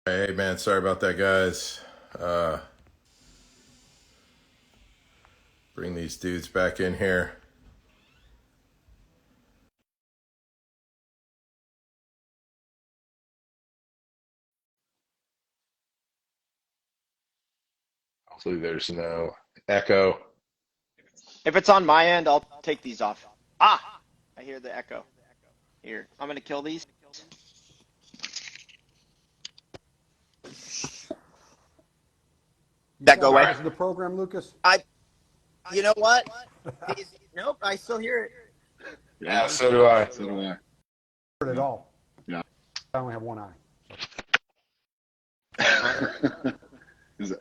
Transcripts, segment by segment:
Hey man, sorry about that, guys. Bring these dudes back in here. Hopefully there's no echo. If it's on my end, I'll take these off. Ah, I hear the echo. Here, I'm gonna kill these. That go away. The program, Lucas. You know what? Nope, I still hear it. Yeah, so do I. So do I. Heard it all. Yeah. I only have one eye. Is it?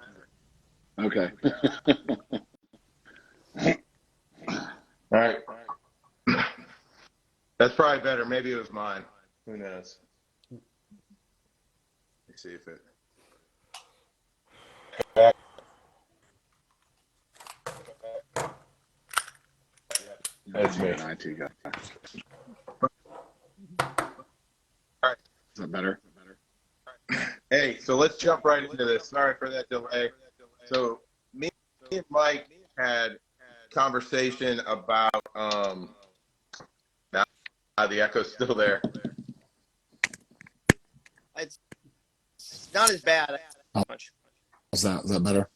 Okay. All right. That's probably better. Maybe it was mine. Who knows? Let me see if it. That's me. An IT guy. All right. Is that better? Hey, so let's jump right into this. Sorry for that delay. So me and Mike had conversation about now the echo's still there. It's not as bad. Much. Is that better?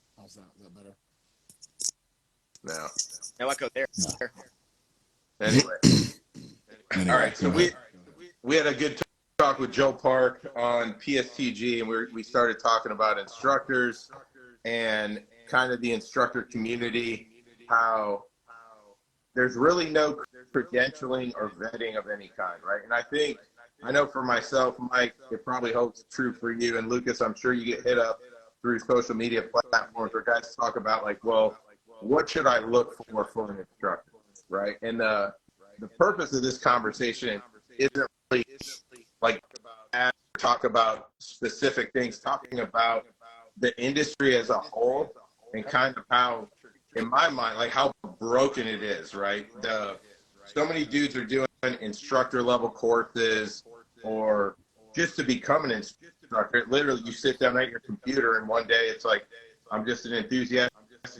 No. No echo there. No. Anyway. Anyway, All right. So we had a good talk with Joe Park on PSTG, and we started talking about instructors and kind of the instructor community, how there's really no credentialing or vetting of any kind, right? And I know for myself, Mike, it probably holds true for you, and Lucas, I'm sure you get hit up through social media platforms where guys talk about like, well, what should I look for an instructor, right? And the purpose of this conversation isn't really like talk about specific things, talking about the industry as a whole and kind of how, in my mind, like how broken it is, right? So many dudes are doing instructor level courses or just to become an instructor. Literally, you sit down at your computer and one day it's like, I'm just an enthusiastic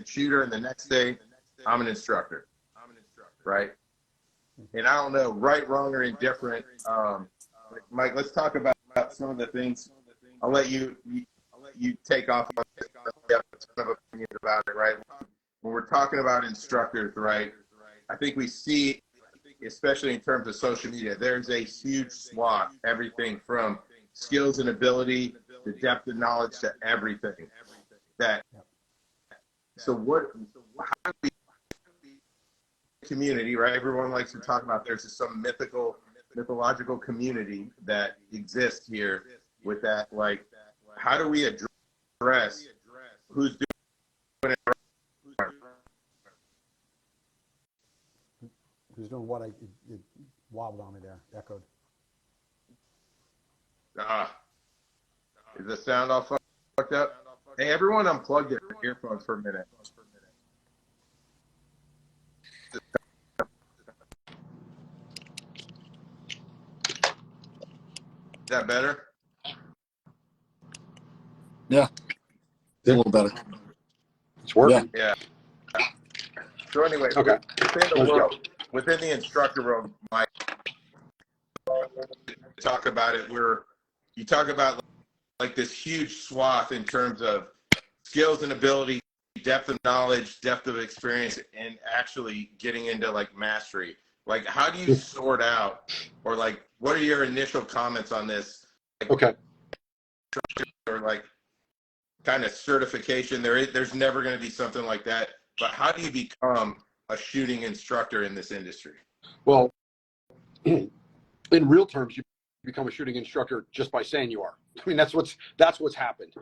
shooter, and the next day I'm an instructor, right? And I don't know, right, wrong, or indifferent. Mike, let's talk about some of the things. I'll let you take off on this. We have a ton of opinions about it, right? When we're talking about instructors, right, I think we see, especially in terms of social media, there's a huge swath, everything from skills and ability to depth of knowledge to everything. So how do we community, right? Everyone likes to talk about there's some mythological community that exists here with that. Like, how do we address who's doing it? Who's doing what? It wobbled on me there. Echoed. Is the sound all fucked up? Hey, everyone unplug their earphones for a minute. Is that better? Yeah. A little better. It's working. Yeah. So anyway, Okay. within the instructor world, Mike, talk about it. You talk about like this huge swath in terms of skills and ability, depth of knowledge, depth of experience, and actually getting into like mastery. Like, how do you sort out, or like, what are your initial comments on this? Like, Okay. or like kind of certification. There's never going to be something like that. But how do you become a shooting instructor in this industry? Well, in real terms, you become a shooting instructor just by saying you are. I mean, that's what's happened.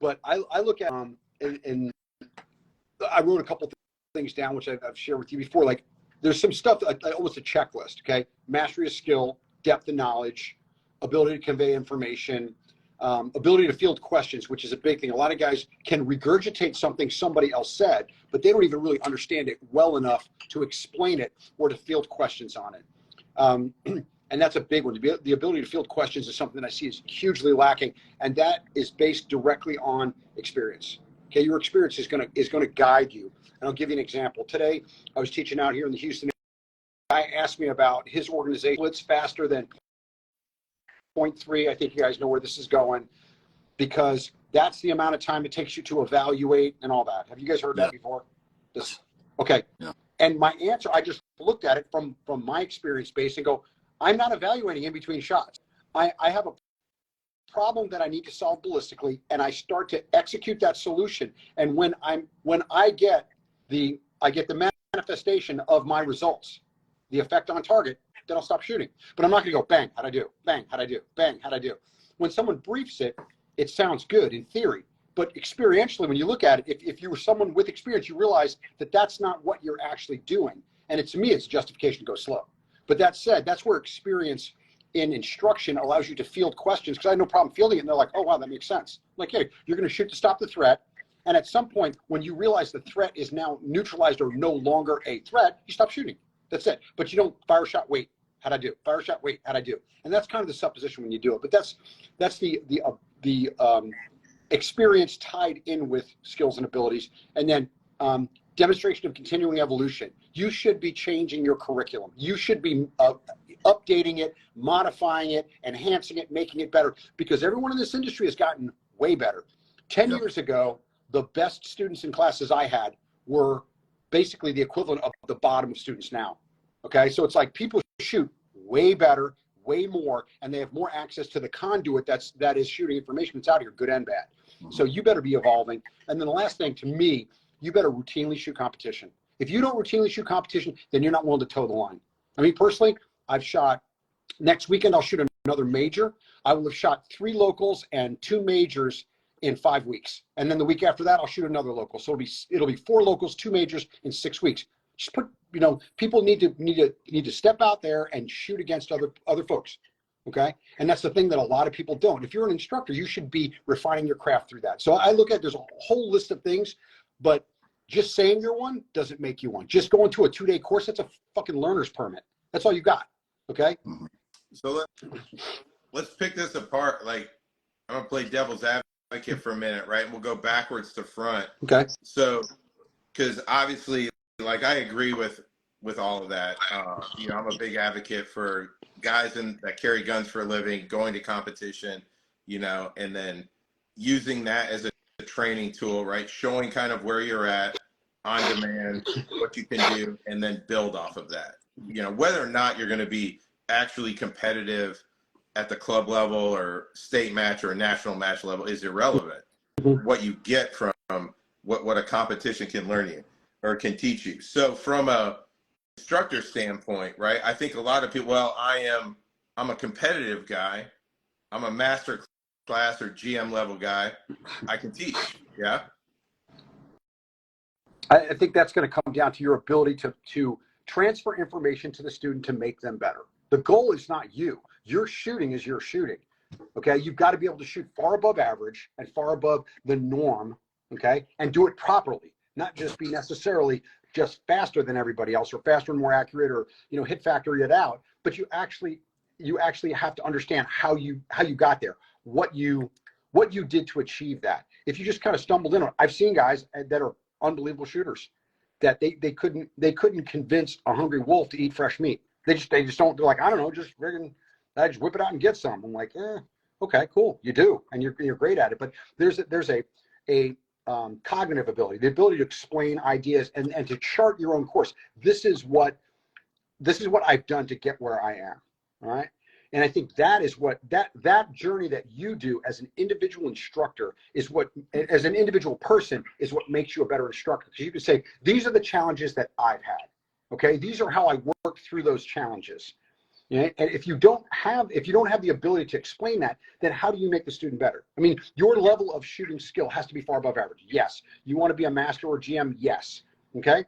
But I look at and I wrote a couple things down which I've shared with you before. Like, there's some stuff like almost a checklist. Okay, mastery of skill, depth of knowledge, ability to convey information, ability to field questions, which is a big thing. A lot of guys can regurgitate something somebody else said, but they don't even really understand it well enough to explain it or to field questions on it. And that's a big one. The ability to field questions is something that I see is hugely lacking, and that is based directly on experience. Okay, your experience is gonna guide you. And I'll give you an example. Today, I was teaching out here in the Houston. Guy asked me about his organization. It's faster than 0.3. I think you guys know where this is going, because that's the amount of time it takes you to evaluate and all that. Have you guys heard that before? Okay. Yeah. And my answer, I just looked at it from my experience base and go, I'm not evaluating in between shots. I have a problem that I need to solve ballistically, and I start to execute that solution. And when I get the manifestation of my results, the effect on target, then I'll stop shooting. But I'm not going to go bang, how'd I do? Bang, how'd I do? Bang, how'd I do? When someone briefs it, it sounds good in theory, but experientially, when you look at it, if you were someone with experience, you realize that that's not what you're actually doing. And to me, it's justification to go slow. But that said, that's where experience in instruction allows you to field questions, because I had no problem fielding it. And they're like, oh, wow, that makes sense. I'm like, hey, you're going to shoot to stop the threat. And at some point, when you realize the threat is now neutralized or no longer a threat, you stop shooting. That's it. But you don't fire a shot, wait, how'd I do? Fire a shot, wait, how'd I do? And that's kind of the supposition when you do it. But that's the experience tied in with skills and abilities. And then demonstration of continuing evolution. You should be changing your curriculum. You should be updating it, modifying it, enhancing it, making it better, because everyone in this industry has gotten way better. 10 years ago, the best students in classes I had were basically the equivalent of the bottom of students now. Okay, so it's like people shoot way better, way more, and they have more access to the conduit that is shooting information that's out here, good and bad. So you better be evolving. And then the last thing, to me, you better routinely shoot competition. If you don't routinely shoot competition, then you're not willing to toe the line. I mean, personally, I've shot, next weekend I'll shoot another major. I will have shot 3 locals and 2 majors in 5 weeks. And then the week after that, I'll shoot another local. So it'll be 4 locals, 2 majors in 6 weeks. Just put, people need to step out there and shoot against other folks. Okay. And that's the thing that a lot of people don't. If you're an instructor, you should be refining your craft through that. So I look at, there's a whole list of things, but just saying you're one doesn't make you one. Just going to a 2-day course, that's a fucking learner's permit. That's all you got. Okay. So let's pick this apart. Like, I'm gonna play devil's advocate for a minute, right? We'll go backwards to front. Okay. So, because obviously, like, I agree with all of that. I'm a big advocate for guys that carry guns for a living, going to competition, and then using that as a training tool, right? Showing kind of where you're at on demand, what you can do, and then build off of that. Whether or not you're going to be actually competitive at the club level or state match or national match level is irrelevant. What you get from what a competition can learn you or can teach you. So from a instructor standpoint, right? I think a lot of people, I'm a competitive guy. I'm a master class or GM level guy. I can teach. Yeah. I think that's going to come down to your ability to transfer information to the student to make them better. The goal is not you. Your shooting is your shooting. Okay. You've got to be able to shoot far above average and far above the norm. Okay. And do it properly, not just be necessarily just faster than everybody else or faster and more accurate or, hit factor it out. But you actually have to understand how you got there, what you did to achieve that. If you just kind of stumbled in on it, I've seen guys that are unbelievable shooters that they couldn't convince a hungry wolf to eat fresh meat. They just don't. They're like, I don't know, just friggin', I just whip it out and get some. I'm like, okay, cool, you do, and you're great at it. But there's a cognitive ability, the ability to explain ideas and to chart your own course. This is what I've done to get where I am. All right. And I think that is what that journey that you do as an individual instructor is what, as an individual person, is what makes you a better instructor. Because you can say, these are the challenges that I've had. Okay. These are how I work through those challenges. And if you don't have the ability to explain that, then how do you make the student better? I mean, your level of shooting skill has to be far above average. Yes. You want to be a master or GM? Yes. Okay.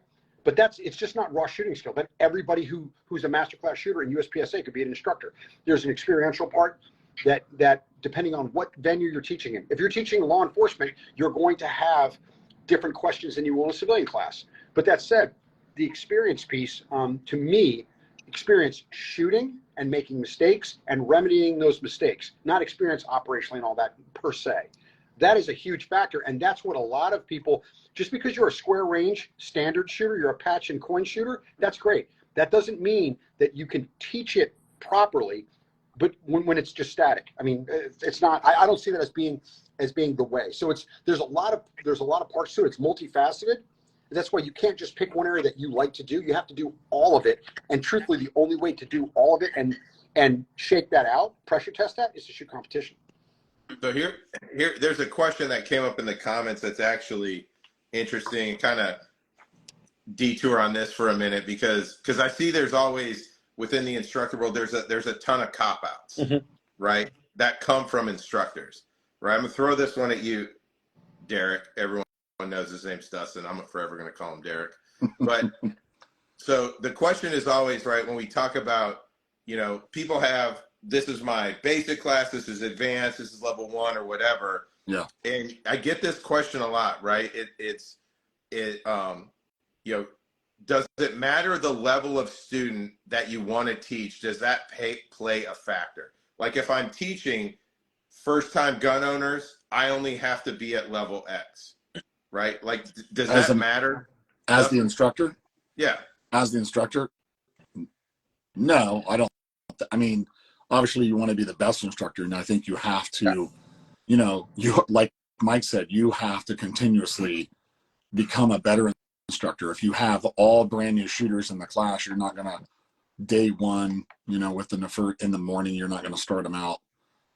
But it's just not raw shooting skill. But everybody who's a masterclass shooter in USPSA could be an instructor. There's an experiential part that depending on what venue you're teaching in. If you're teaching law enforcement, you're going to have different questions than you will in a civilian class. But that said, the experience piece, to me, experience shooting and making mistakes and remedying those mistakes, not experience operationally and all that per se. That is a huge factor. And that's what a lot of people, just because you're a square range standard shooter, you're a patch and coin shooter, that's great. That doesn't mean that you can teach it properly, but when it's just static. I mean, it's not, I don't see that as being the way. So there's a lot of parts to it. It's multifaceted. That's why you can't just pick one area that you like to do. You have to do all of it. And truthfully, the only way to do all of it and shake that out, pressure test that, is to shoot competition. So here, there's a question that came up in the comments that's actually interesting. Kind of detour on this for a minute because I see there's always within the instructor world there's a ton of cop outs, right? That come from instructors, right? I'm gonna throw this one at you, Derek. Everyone knows his name's Dustin. I'm forever gonna call him Derek. But so the question is always, right, when we talk about, people have, this is my basic class, this is advanced, this is level 1 or whatever. Yeah. And I get this question a lot, right? Does it matter the level of student that you want to teach? Does that play a factor? Like if I'm teaching first time gun owners, I only have to be at level X, right? Like, does that matter? As the instructor? Yeah. As the instructor? No, I don't. I mean, obviously you want to be the best instructor, and I think you have to, you, like Mike said, you have to continuously become a better instructor. If you have all brand new shooters in the class, you're not going to day one, with in the morning, you're not going to start them out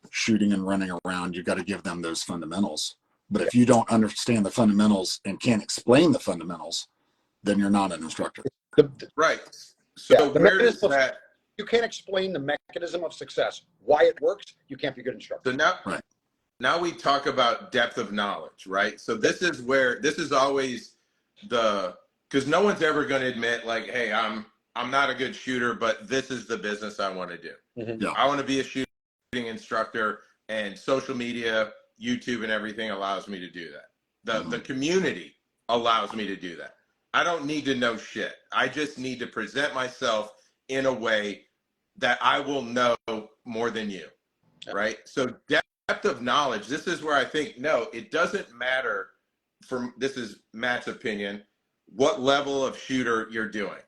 shooting and running around. You got to give them those fundamentals. But if you don't understand the fundamentals and can't explain the fundamentals, then you're not an instructor. Right. So where does that? You can't explain the mechanism of success, why it works. You can't be a good instructor. So now we talk about depth of knowledge, right? So this is always because no one's ever going to admit like, hey, I'm not a good shooter, but this is the business I want to do. Yeah. I want to be a shooting instructor, and social media, YouTube and everything allows me to do that. The community allows me to do that. I don't need to know shit. I just need to present myself in a way that I will know more than you, right? So depth of knowledge, this is where I think, no, it doesn't matter, this is Matt's opinion, what level of shooter you're doing.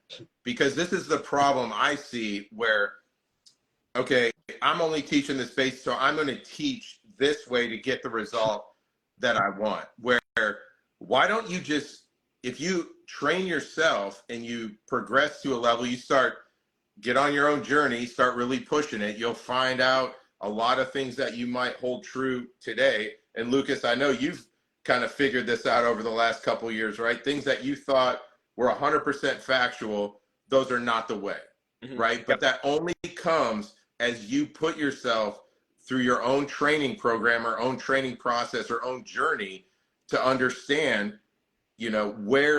Because this is the problem I see where, okay, I'm only teaching this base, so I'm going to teach this way to get the result that I want. Where, why don't you just, if you train yourself and you progress to a level, you get on your own journey, start really pushing it, you'll find out a lot of things that you might hold true today. And Lucas, I know you've kind of figured this out over the last couple of years, right? Things that you thought were 100% factual, those are not the way, right? But that only comes as you put yourself through your own training program or own training process or own journey to understand, where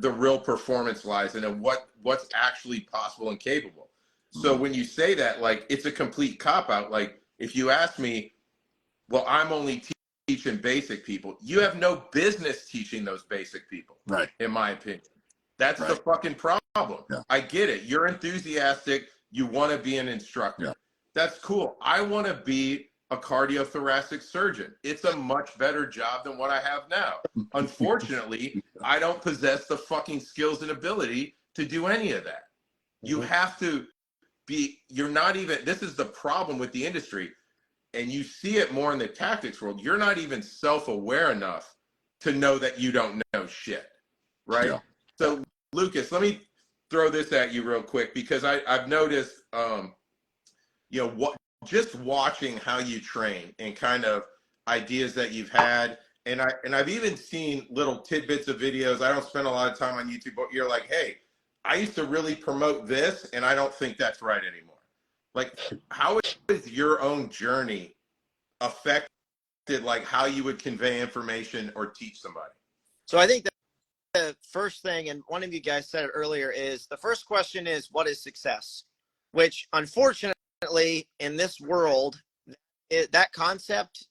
the real performance lies and what's actually possible and capable. So when you say that, like, it's a complete cop-out. Like, if you ask me, well, I'm only teaching basic people, you have no business teaching those basic people, right? In my opinion. That's the fucking problem. Yeah. I get it. You're enthusiastic. You want to be an instructor. Yeah. That's cool. I want to be a cardiothoracic surgeon. It's a much better job than what I have now. Unfortunately, I don't possess the fucking skills and ability to do any of that. You have to you're not even, this is the problem with the industry. And you see it more in the tactics world. You're not even self-aware enough to know that you don't know shit, right? Yeah. So Lucas, let me throw this at you real quick, because I've noticed, just watching how you train and kind of ideas that you've had. And I've even seen little tidbits of videos. I don't spend a lot of time on YouTube, but you're like, hey, I used to really promote this, and I don't think that's right anymore. Like, how is your own journey affected, like, how you would convey information or teach somebody? So I think that the first thing, and one of you guys said it earlier, is the first question is, what is success? Which, unfortunately, in this world, that concept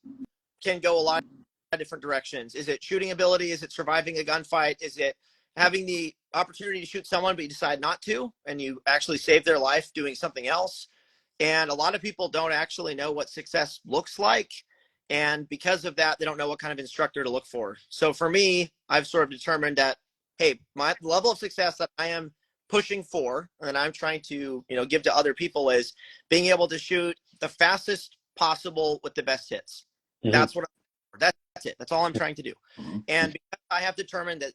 can go a lot of different directions. Is it shooting ability? Is it surviving a gunfight? Is it having the opportunity to shoot someone, but you decide not to, and you actually save their life doing something else. And a lot of people don't actually know what success looks like. And because of that, they don't know what kind of instructor to look for. So for me, I've sort of determined that, hey, my level of success that I am pushing for and I'm trying to, give to other people is being able to shoot the fastest possible with the best hits. Mm-hmm. That's what that's it. That's all I'm trying to do. Mm-hmm. And because I have determined that,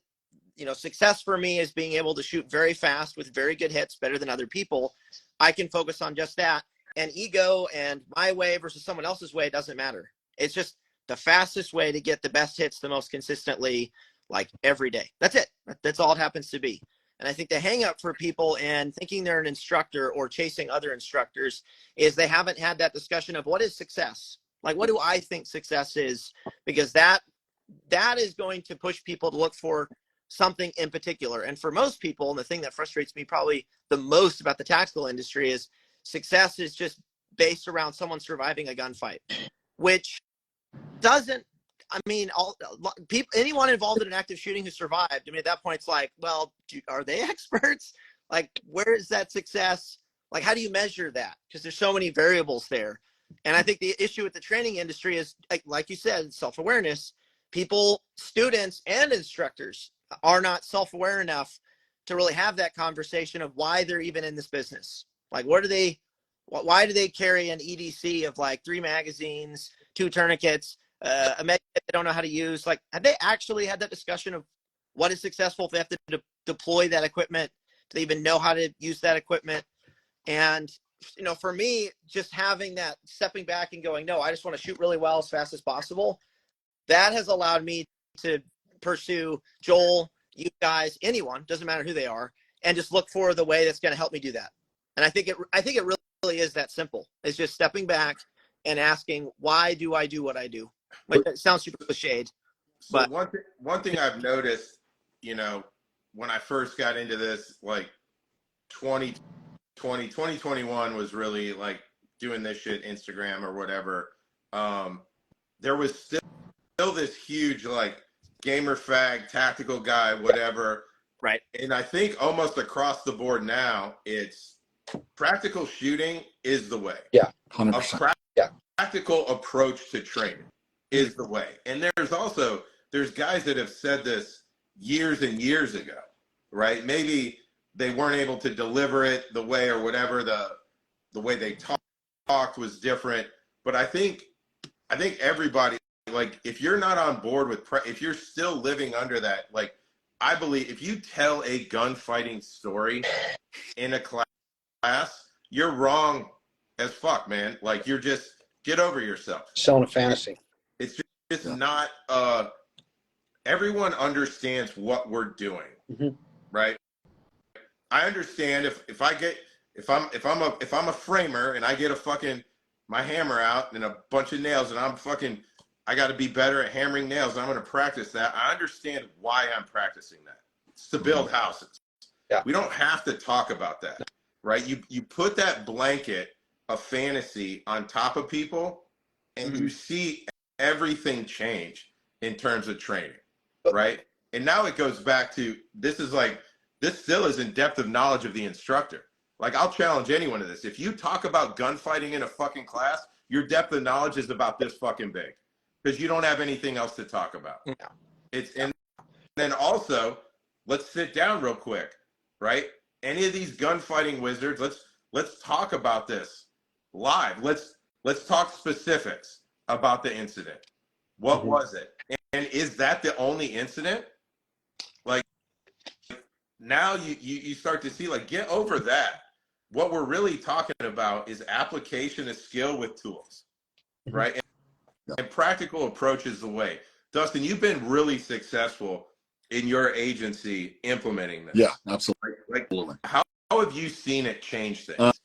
success for me is being able to shoot very fast with very good hits, better than other people, I can focus on just that. And ego and my way versus someone else's way doesn't matter. It's just the fastest way to get the best hits the most consistently, like every day. That's it. That's all it happens to be. And I think the hang up for people and thinking they're an instructor or chasing other instructors is they haven't had that discussion of what is success? Like, what do I think success is? Because that is going to push people to look for something in particular. And for most people, and the thing that frustrates me probably the most about the tactical industry is success is just based around someone surviving a gunfight, which doesn't, anyone involved in an active shooting who survived, at that point it's like, well, are they experts? Like, where is that success? Like, how do you measure that? Because there's so many variables there. And I think the issue with the training industry is, like you said, self-awareness. People, students and instructors are not self-aware enough to really have that conversation of why they're even in this business. Like, why do they carry an EDC of like 3 magazines, 2 tourniquets, a med kit they don't know how to use? Like, have they actually had that discussion of what is successful if they have to deploy that equipment? Do they even know how to use that equipment? And, for me, just having that, stepping back and going, no, I just want to shoot really well as fast as possible. That has allowed me to pursue Joel, you guys, anyone, doesn't matter who they are, and just look for the way that's going to help me do that. And I think it really is that simple. It's just stepping back and asking, why do I do what I do? Like, it sounds super cliched. So one thing I've noticed, when I first got into this, like 2021 was really like doing this shit, Instagram or whatever. There was still this huge, like, gamer fag, tactical guy, whatever. Right. And I think almost across the board now, it's practical shooting is the way. Yeah. 100%. Practical approach to training is the way. And there's guys that have said this years and years ago, right? Maybe they weren't able to deliver it the way or whatever, the way they talked was different. But I think everybody, like, if you're not on board with, if you're still living under that, like, I believe if you tell a gunfighting story in a class, you're wrong as fuck, man. Like, you're just, get over yourself. Selling a fantasy. It's just not, everyone understands what we're doing, right? I understand if I'm a framer and I get my hammer out and a bunch of nails and I got to be better at hammering nails and I'm going to practice that. I understand why I'm practicing that. It's to build houses. Yeah. We don't have to talk about that, right? You put that blanket of fantasy on top of people and you see everything change in terms of training, right? And now it goes back to, this still is in depth of knowledge of the instructor. Like, I'll challenge anyone to this. If you talk about gunfighting in a fucking class, your depth of knowledge is about this fucking big because you don't have anything else to talk about. And then also, let's sit down real quick, right? Any of these gunfighting wizards, let's talk about this live. Let's talk specifics about the incident. What was it? And is that the only incident? Like, now you start to see, like, get over that. What we're really talking about is application of skill with tools, right? And practical approach is the way. Dustin, you've been really successful in your agency implementing this. Yeah, absolutely. Like, how have you seen it change things?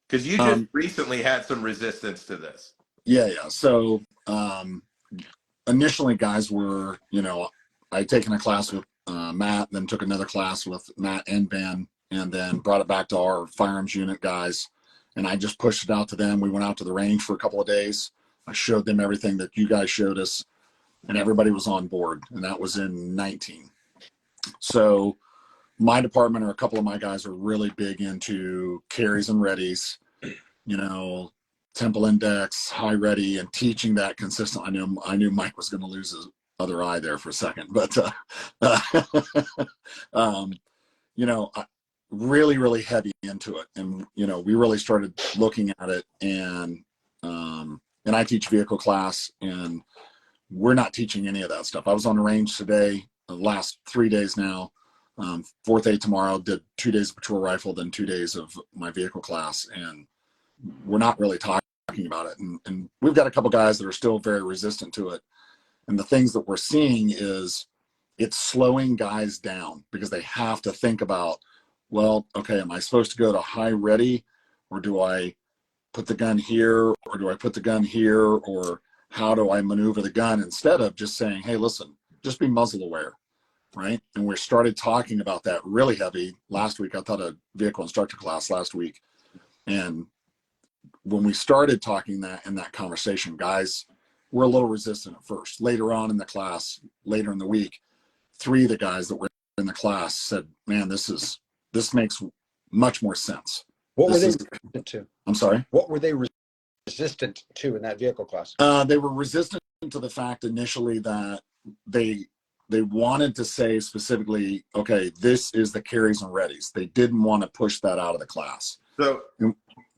Because you just recently had some resistance to this. Yeah. So initially, guys were, I'd taken a class with Matt, then took another class with Matt and Ben, and then brought it back to our firearms unit guys. And I just pushed it out to them. We went out to the range for a couple of days. I showed them everything that you guys showed us, and everybody was on board. And that was in 19. So my department or a couple of my guys are really big into carries and readies, you know, temple index, high ready, and teaching that consistently. I knew Mike was going to lose his other eye there for a second, but you know, really, really heavy into it. And, you know, we really started looking at it, and I teach vehicle class, and we're not teaching any of that stuff. I was on the range today, the last 3 days now, fourth day tomorrow, did 2 days of patrol rifle, then 2 days of my vehicle class. And we're not really talking about it. And we've got a couple guys that are still very resistant to it. And the things that we're seeing is it's slowing guys down, because they have to think about, well, okay, am I supposed to go to high ready, or do I put the gun here, or do I put the gun here, or how do I maneuver the gun, instead of just saying, hey, listen, just be muzzle aware, right? And we started talking about that really heavy last week. I taught a vehicle instructor class last week. And when we started talking that in that conversation, guys were a little resistant at first. Later on in the class, later in the week, 3 of the guys that were in the class said, man, this makes much more sense. What were they This is- resistant to? I'm sorry? What were they resistant to in that vehicle class? They were resistant to the fact initially that they wanted to say specifically, okay, this is the carries and readies. They didn't want to push that out of the class. So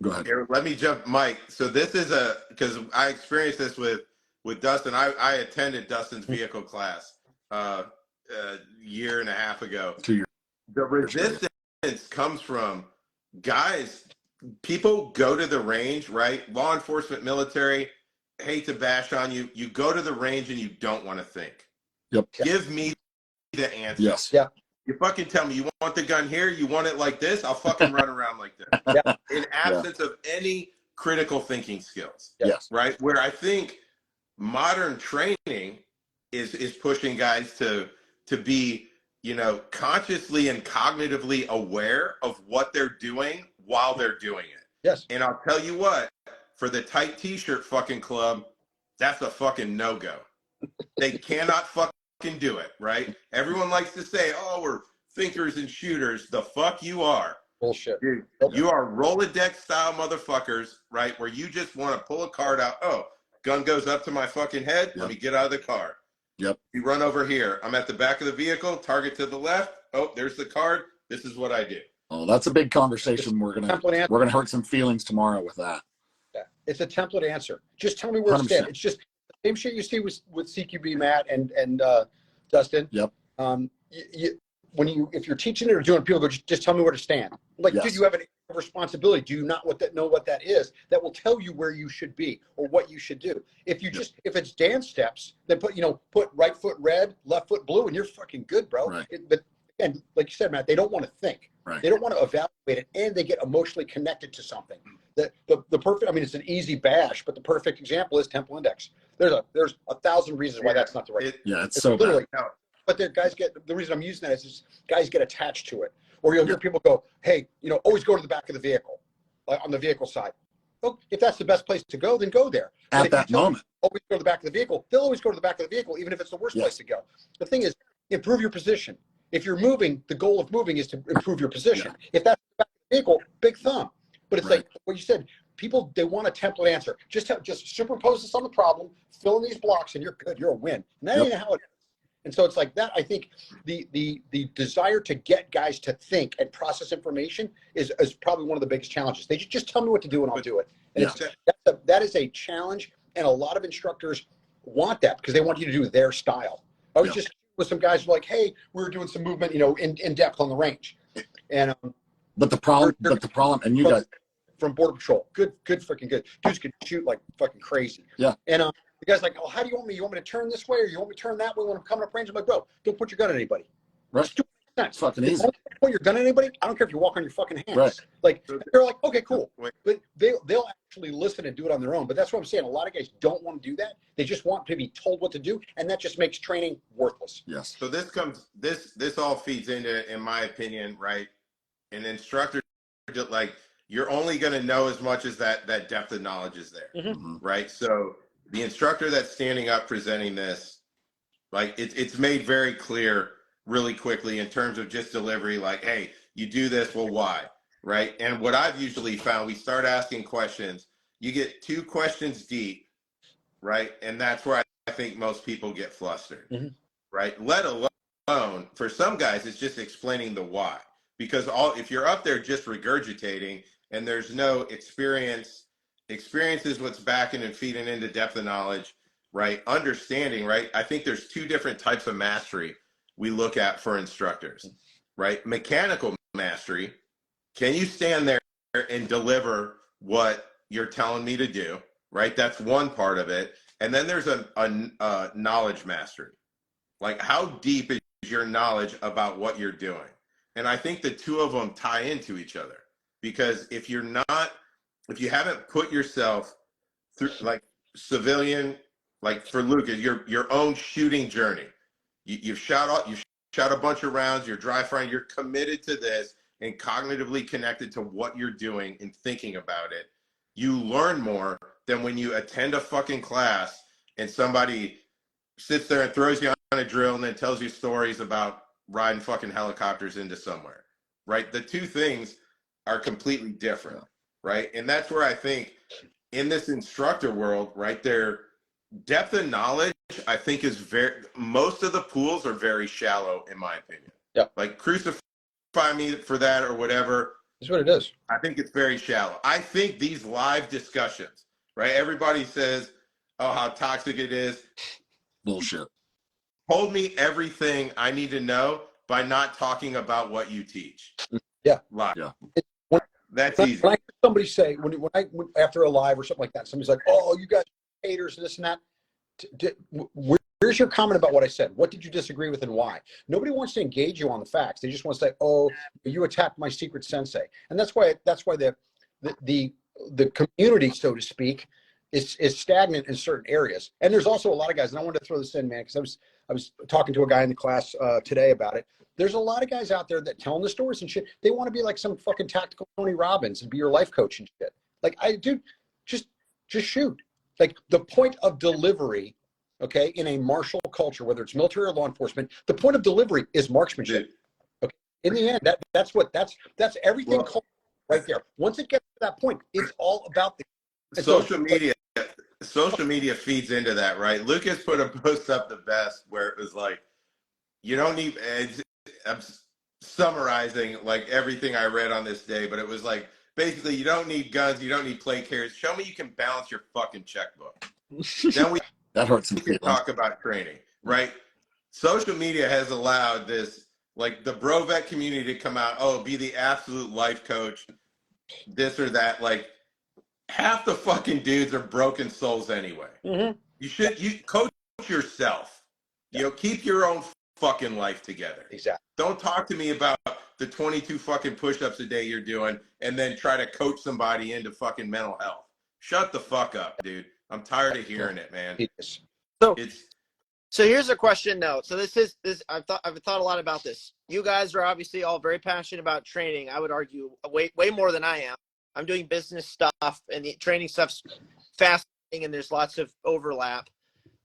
Go ahead. here, let me jump, Mike. So this is because I experienced this with Dustin. I attended Dustin's vehicle class a year and a half ago. 2 years. The resistance comes from guys. People go to the range, right? Law enforcement, military. Hate to bash on you. You go to the range and you don't want to think. Yep. Give me the answer. Yes. Yeah. You fucking tell me, you want the gun here? You want it like this? I'll fucking run around like this. Yeah. In absence of any critical thinking skills. Yes. Right? Where I think modern training is pushing guys to be, you know, consciously and cognitively aware of what they're doing while they're doing it. Yes. And I'll tell you what, for the tight t-shirt fucking club, that's a fucking no-go. They cannot fucking do it, right? Everyone likes to say, oh, we're thinkers and shooters. The fuck you are. Bullshit. Dude, you are Rolodex style motherfuckers, right? Where you just want to pull a card out. Oh, gun goes up to my fucking head. Yep. Let me get out of the car. Yep. You run over here. I'm at the back of the vehicle, target to the left. Oh, there's the card. This is what I do. Oh, that's a big conversation. We're gonna hurt some feelings tomorrow with that. Yeah. It's a template answer. Just tell me where to stand. 100%. It's just the same shit you see with CQB, Matt, and Dustin. Yep. If you're teaching it or doing it, people go, just tell me where to stand. Like, Yes. dude, you have a responsibility. Do you not know what that is? That will tell you where you should be or what you should do. If if it's dance steps, then put right foot red, left foot blue, and you're fucking good, bro. Right. But like you said, Matt, they don't want to think. Right. They don't want to evaluate it, and they get emotionally connected to something. The perfect, I mean, it's an easy bash, but the perfect example is temple index. There's 1,000 reasons why that's not the right. Yeah, it's so literally bad. But the reason I'm using that is guys get attached to it. Or you'll hear people go, hey, always go to the back of the vehicle, on the vehicle side. Well, if that's the best place to go, then go there. At that moment. Always go to the back of the vehicle. They'll always go to the back of the vehicle, even if it's the worst place to go. The thing is, improve your position. If you're moving, the goal of moving is to improve your position. Yeah. If that's the back of the vehicle, big thumb. But it's like what you said, people, they want a template answer. Just superimpose this on the problem, fill in these blocks, and you're good. You're a win. And that ain't how it is. And so it's like that. I think the desire to get guys to think and process information is probably one of the biggest challenges. They just tell me what to do and I'll do it. And that is a challenge. And a lot of instructors want that because they want you to do their style. I was just with some guys who were like, hey, we were doing some movement, in depth on the range. And but the problem, and you guys from Border Patrol, good freaking good. Dudes could shoot like fucking crazy. Yeah. And the guy's like, oh, how do you want me? You want me to turn this way or you want me to turn that way when I'm coming up range? I'm like, bro, don't point your gun at anybody. Right. It's fucking easy. Don't point your gun at anybody. I don't care if you walk on your fucking hands. Right. Like, they're like, okay, cool. But they'll actually listen and do it on their own. But that's what I'm saying. A lot of guys don't want to do that. They just want to be told what to do. And that just makes training worthless. Yes. So this all feeds into, in my opinion, right? An instructor, like, you're only going to know as much as that depth of knowledge is there. Mm-hmm. Right. So the instructor that's standing up presenting this, like, it's made very clear really quickly in terms of just delivery, like, hey, you do this, well, why? Right. And what I've usually found, we start asking questions, you get 2 questions deep, right? And that's where I think most people get flustered, right? Let alone, for some guys, it's just explaining the why. Because if you're up there just regurgitating and there's no experience is what's backing and feeding into depth of knowledge, right? Understanding, right? I think there's 2 different types of mastery we look at for instructors, right? Mechanical mastery. Can you stand there and deliver what you're telling me to do, right? That's one part of it. And then there's a knowledge mastery. Like, how deep is your knowledge about what you're doing? And I think the 2 of them tie into each other, because if you haven't put yourself through, like, civilian, like for Lucas, your own shooting journey, you've shot a bunch of rounds, you're dry firing, you're committed to this and cognitively connected to what you're doing and thinking about it. You learn more than when you attend a fucking class and somebody sits there and throws you on a drill and then tells you stories about riding fucking helicopters into somewhere, right? The 2 things are completely different, right? And that's where I think in this instructor world, right, their depth of knowledge, I think, is most of the pools are very shallow, in my opinion. Yeah. Like, crucify me for that or whatever. That's what it is. I think it's very shallow. I think these live discussions, right? Everybody says, oh, how toxic it is. Bullshit. Told me everything I need to know by not talking about what you teach. Yeah. Live. Yeah. That's easy. When I hear somebody say, after a live or something like that, somebody's like, oh, you guys are haters, this and that. Where's your comment about what I said? What did you disagree with and why? Nobody wants to engage you on the facts. They just want to say, oh, you attacked my secret sensei. And that's why the community, so to speak, is stagnant in certain areas. And there's also a lot of guys, and I wanted to throw this in, man, because I was talking to a guy in the class today about it. There's a lot of guys out there that telling the stories and shit. They want to be like some fucking tactical Tony Robbins and be your life coach and shit. Like, just shoot. Like, the point of delivery, okay, in a martial culture, whether it's military or law enforcement, the point of delivery is marksmanship. Okay, in the end, that's everything right there. Once it gets to that point, it's all about the social media. Social media feeds into that, right? Lucas put a post up the best where it was like, you don't need. I'm summarizing like everything I read on this day, but it was like, basically, you don't need guns, you don't need play carriers. Show me you can balance your fucking checkbook. Then That hurts we can talk about training, right? Social media has allowed this, like, the bro vet community to come out, oh, be the absolute life coach, this or that. Like, half the fucking dudes are broken souls anyway. You coach yourself. You know, keep your own fucking life together. Exactly. Don't talk to me about the 22 fucking push-ups a day you're doing and then try to coach somebody into fucking mental health. Shut the fuck up, dude. I'm tired of hearing it, man. So here's a question though. So this I've thought a lot about this. You guys are obviously all very passionate about training. I would argue way more than I am. I'm doing business stuff and the training stuff's fascinating and there's lots of overlap.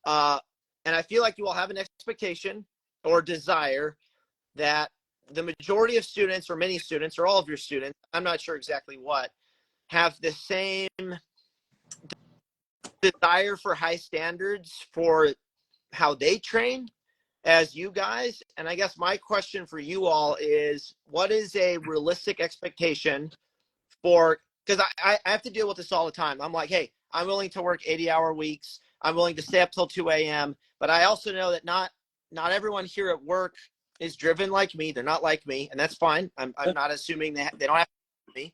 And I feel like you all have an expectation or desire that the majority of students or many students or all of your students, I'm not sure exactly what, have the same desire for high standards for how they train as you guys. And I guess my question for you all is, what is a realistic expectation for, because I have to deal with this all the time. I'm like, hey, I'm willing to work 80-hour weeks. I'm willing to stay up till 2 a.m. But I also know that not everyone here at work is driven like me. They're not like me, and that's fine. I'm not assuming they don't have to be me.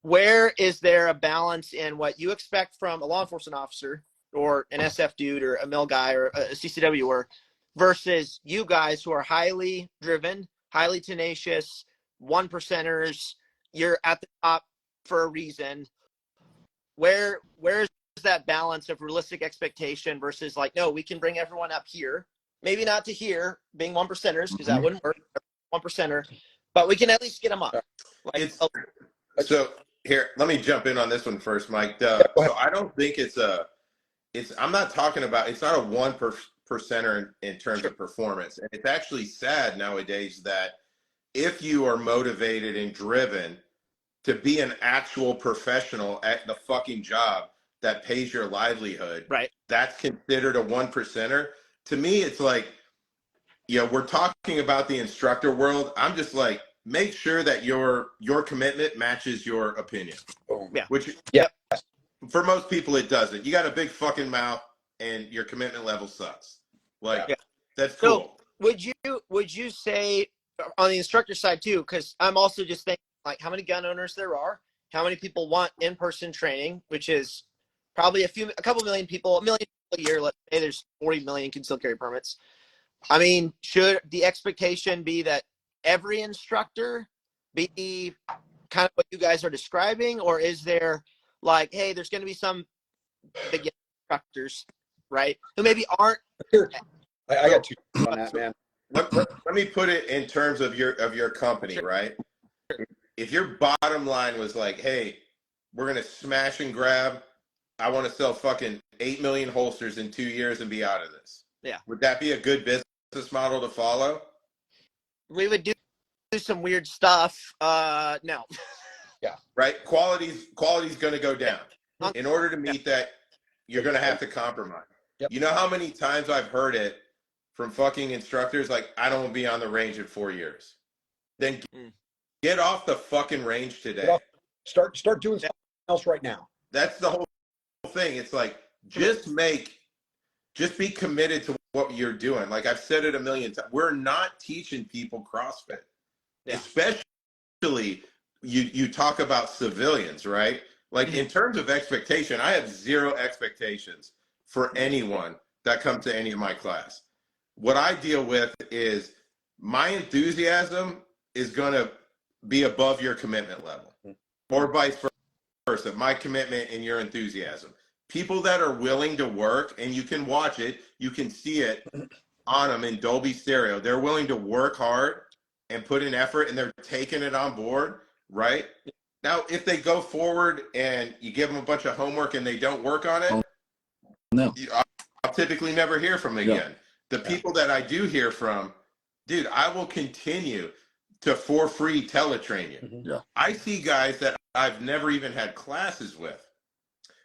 Where is there a balance in what you expect from a law enforcement officer or an SF dude or a mill guy or a CCWer versus you guys who are highly driven, highly tenacious, 1%ers, you're at the top for a reason. Where's that balance of realistic expectation versus like, no, we can bring everyone up here. Maybe not to here, being 1%ers, because that wouldn't work, 1%er, but we can at least get them up. Like, so here, let me jump in on this one first, Mike. So I don't think it's not a percenter in terms of performance. And it's actually sad nowadays that if you are motivated and driven to be an actual professional at the fucking job that pays your livelihood, Right. that's considered a 1%er. To me, it's like, we're talking about the instructor world. I'm just like, make sure that your commitment matches your opinion. Yeah. Which, Yeah. for most people, it doesn't. You got a big fucking mouth and your commitment level sucks. Like, that's cool. So would you say on the instructor side too, because I'm also just thinking like how many gun owners there are, how many people want in-person training, which is probably a couple million people, 1 million people a year. Let's say there's 40 million concealed carry permits. I mean, should the expectation be that every instructor be kind of what you guys are describing, or is there like, hey, there's going to be some big instructors, right, who maybe aren't? I got two on that, man. Let me put it in terms of your company, right? If your bottom line was like, hey, we're going to smash and grab, I want to sell fucking 8 million holsters in 2 years and be out of this. Yeah. Would that be a good business model to follow? We would do some weird stuff. No. Yeah. Right? Quality's going to go down. In order to meet that, you're going to have to compromise. Yep. You know how many times I've heard it from fucking instructors like, I don't want to be on the range in 4 years. Then get off the fucking range today. Start doing something else right now. That's the whole thing. It's like, just be committed to what you're doing. Like I've said it a million times. We're not teaching people CrossFit. Yeah. Especially you talk about civilians, right? Like in terms of expectation, I have zero expectations for anyone that comes to any of my class. What I deal with is my enthusiasm is going to be above your commitment level, or vice versa. My commitment and your enthusiasm. People that are willing to work, and you can watch it, you can see it on them in Dolby Stereo. They're willing to work hard and put in effort, and they're taking it on board, right? Now, if they go forward and you give them a bunch of homework and they don't work on it, no, I'll typically never hear from them again. The people that I do hear from, dude, I will continue to for free teletrain you. Yeah. I see guys that I've never even had classes with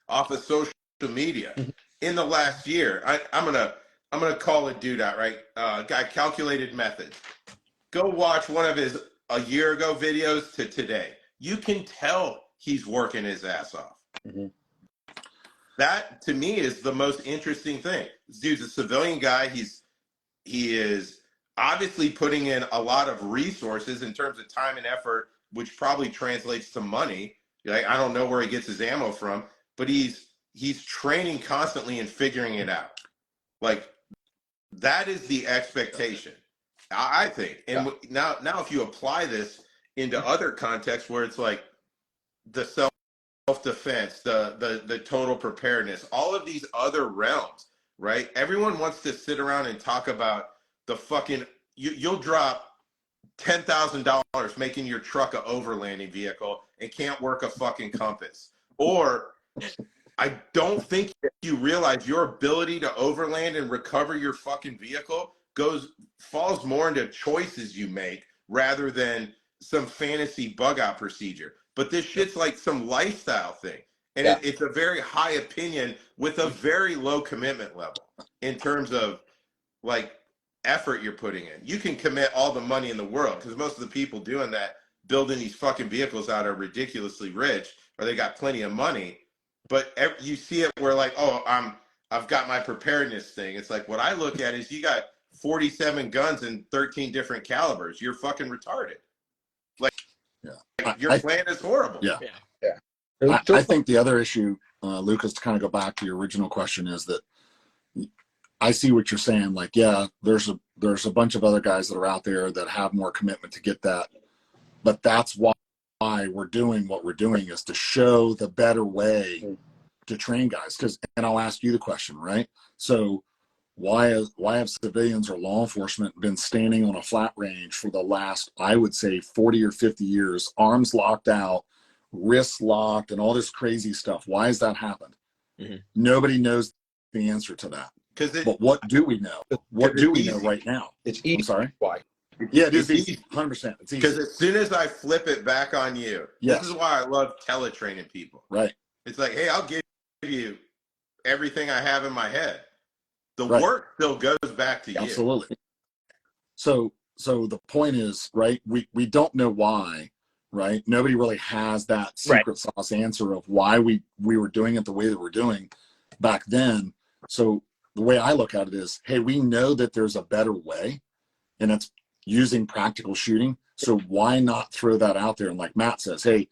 off of social media in the last year. I'm gonna call a dude out, right? Guy Calculated Methods. Go watch one of his a year ago videos to today. You can tell he's working his ass off. That to me is the most interesting thing. This dude's a civilian guy. He is obviously putting in a lot of resources in terms of time and effort, which probably translates to money. Like, I don't know where he gets his ammo from, but he's training constantly and figuring it out. Like, that is the expectation, I think. And now if you apply this into other contexts where it's like the self-defense, the total preparedness, all of these other realms, right? Everyone wants to sit around and talk about the fucking, you'll drop $10,000 making your truck a overlanding vehicle and can't work a fucking compass. Or I don't think you realize your ability to overland and recover your fucking vehicle falls more into choices you make rather than some fantasy bug out procedure. But this shit's like some lifestyle thing. And it's a very high opinion with a very low commitment level in terms of like effort you're putting in. You can commit all the money in the world because most of the people doing that, building these fucking vehicles out, are ridiculously rich or they got plenty of money. But you see it where like, oh, I've got my preparedness thing. It's like, what I look at is you got 47 guns and 13 different calibers. You're fucking retarded. Like, your plan is horrible. Yeah. Yeah. I think the other issue, Lucas, to kind of go back to your original question, is that I see what you're saying. Like, yeah, there's a bunch of other guys that are out there that have more commitment to get that. But that's why we're doing what we're doing, is to show the better way to train guys. And I'll ask you the question, right? So why have civilians or law enforcement been standing on a flat range for the last, I would say, 40 or 50 years, arms locked out, wrists locked, and all this crazy stuff? Why has that happened? Nobody knows the answer to that. Because But what do we know? What do we know easy. right now? It's easy. I'm sorry. Why? Yeah, it is It's easy. 100%. It's Because easy. as soon as I flip it back on you, Yes. this is why I love teletraining people. Right. It's like, hey, I'll give you everything I have in my head. The Right. work still goes back to you. Absolutely. So the point is, right, we don't know why, right? Nobody really has that secret sauce answer of why we were doing it the way that we're doing back then. So the way I look at it is, hey, we know that there's a better way, and it's using practical shooting. So why not throw that out there? And like Matt says, hey,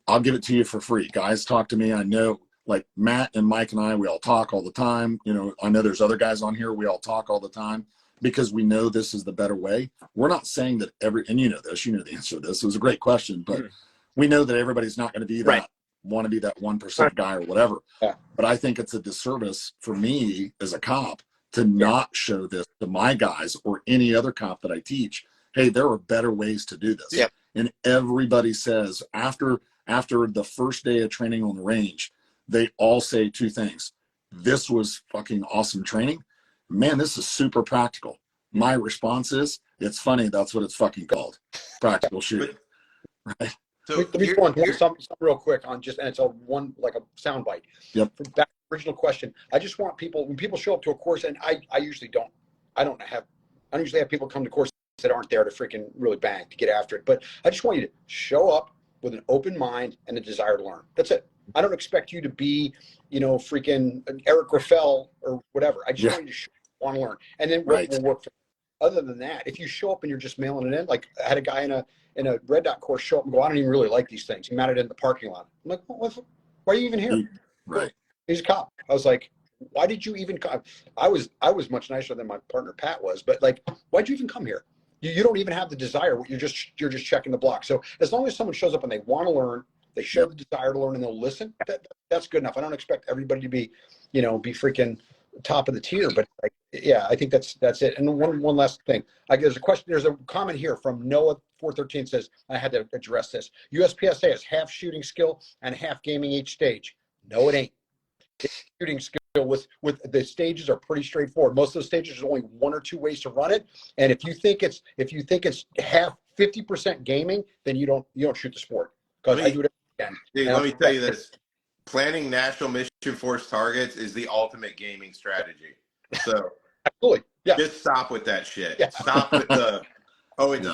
I'll give it to you for free. Guys, talk to me. I know, like Matt and Mike and I, we all talk all the time. You know, I know there's other guys on here. We all talk all the time because we know this is the better way. We're not saying that and you know this, you know the answer to this. It was a great question, but we know that everybody's not going to be that, want to be that 1% guy or whatever. Yeah. But I think it's a disservice for me as a cop to not show this to my guys or any other cop that I teach. Hey, there are better ways to do this. Yep. And everybody says after the first day of training on the range, they all say two things. This was fucking awesome training. Man, this is super practical. My response is, it's funny. That's what it's fucking called. Practical shooting. Right? So let me go on something real quick on just, and it's a sound bite. Yep. From back to the original question. I just want people, when people show up to a course, and I usually don't usually have people come to courses that aren't there to freaking really bang, to get after it. But I just want you to show up with an open mind and a desire to learn. That's it. I don't expect you to be, freaking Eric Raffel or whatever. I just want you to want to learn. And then we'll work for it. Other than that, if you show up and you're just mailing it in, like I had a guy in a red dot course show up and go, I don't even really like these things. He mounted it in the parking lot. I'm like, why are you even here? Right. He's a cop. I was like, why did you even come? I was much nicer than my partner Pat was, but like, why'd you even come here? You don't even have the desire. You're just checking the block. So as long as someone shows up and they want to learn, they show the desire to learn, and they'll listen, that's good enough. I don't expect everybody to be, be freaking top of the tier, but like, yeah, I think that's it. And one last thing. There's a comment here from Noah 413 says, I had to address this. USPSA has half shooting skill and half gaming each stage. No, it ain't. It's shooting skill with the stages are pretty straightforward. Most of those stages, there's only one or two ways to run it. And if you think it's half 50% gaming, then you don't shoot the sport. Because I do it again. Dude, let me tell you this. Planning National Mission Force targets is the ultimate gaming strategy. So absolutely. Yeah. Just stop with that shit. Yeah. Stop with the